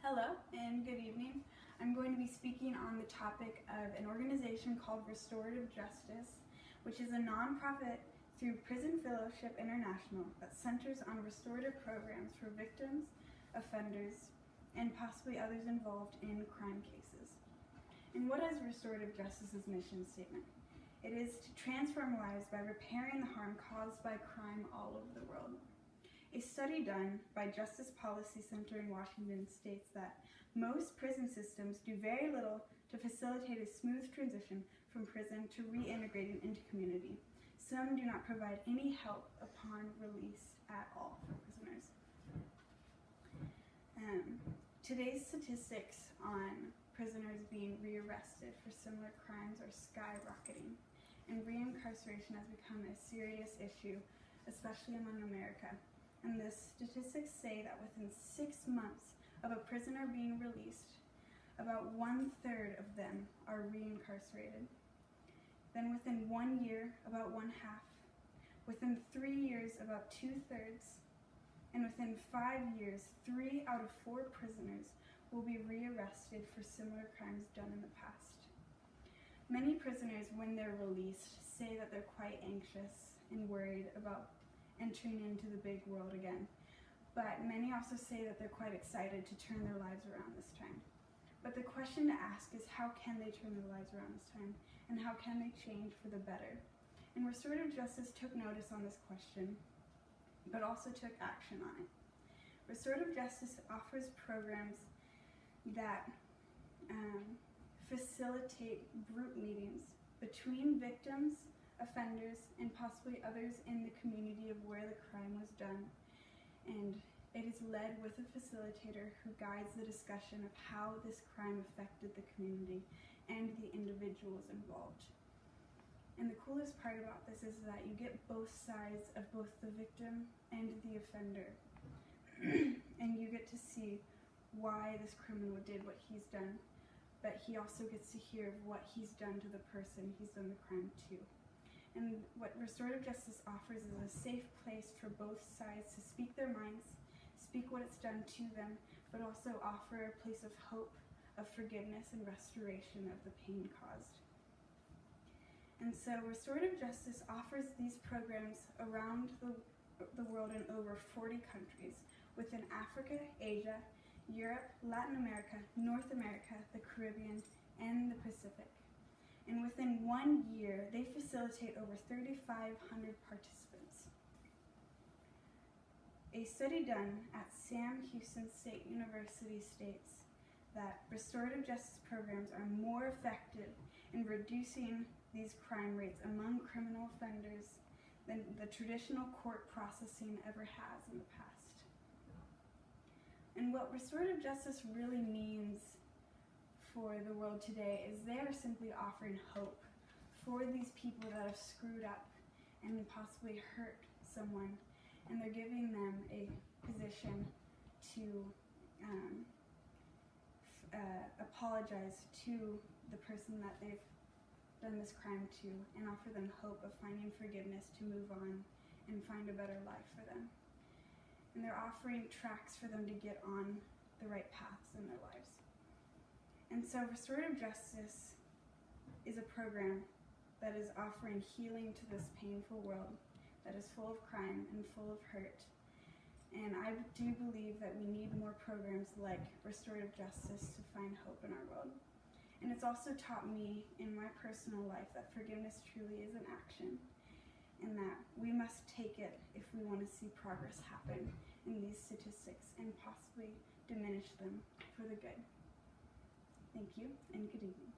Hello and good evening. I'm going to be speaking on the topic of an organization called Restorative Justice, which is a nonprofit through Prison Fellowship International that centers on restorative programs for victims, offenders, and possibly others involved in crime cases. And what is Restorative Justice's mission statement? It is to transform lives by repairing the harm caused by crime all over the world. A study done by Justice Policy Center in Washington states that most prison systems do very little to facilitate a smooth transition from prison to reintegrating into community. Some do not provide any help upon release at all for prisoners. Today's statistics on prisoners being rearrested for similar crimes are skyrocketing, and reincarceration has become a serious issue, especially among America. And the statistics say that within 6 months of a prisoner being released, about 1/3 of them are reincarcerated. Then within 1 year, about 1/2. Within 3 years, about 2/3. And within 5 years, 3 out of 4 prisoners will be rearrested for similar crimes done in the past. Many prisoners, when they're released, say that they're quite anxious and worried about entering into the big world again. But many also say that they're quite excited to turn their lives around this time. But the question to ask is, how can they turn their lives around this time? And how can they change for the better? And Restorative Justice took notice on this question, but also took action on it. Restorative Justice offers programs that facilitate group meetings between victims, offenders, and possibly others in the community of where the crime was done. And it is led with a facilitator who guides the discussion of how this crime affected the community and the individuals involved. And the coolest part about this is that you get both sides of both the victim and the offender. And you get to see why this criminal did what he's done, but he also gets to hear what he's done to the person he's done the crime to. And what Restorative Justice offers is a safe place for both sides to speak their minds, speak what it's done to them, but also offer a place of hope, of forgiveness, and restoration of the pain caused. And so Restorative Justice offers these programs around the world in over 40 countries within Africa, Asia, Europe, Latin America, North America, the Caribbean, and the Pacific. And within 1 year, they facilitate over 3,500 participants. A study done at Sam Houston State University states that restorative justice programs are more effective in reducing these crime rates among criminal offenders than the traditional court processing ever has in the past. And what restorative justice really means for the world today is they are simply offering hope for these people that have screwed up and possibly hurt someone, and they're giving them a position to apologize to the person that they've done this crime to and offer them hope of finding forgiveness to move on and find a better life for them. And they're offering tracks for them to get on the right paths in their lives. And so Restorative Justice is a program that is offering healing to this painful world that is full of crime and full of hurt. And I do believe that we need more programs like Restorative Justice to find hope in our world. And it's also taught me in my personal life that forgiveness truly is an action, and that we must take it if we want to see progress happen in these statistics and possibly diminish them for the good. Thank you, and good evening.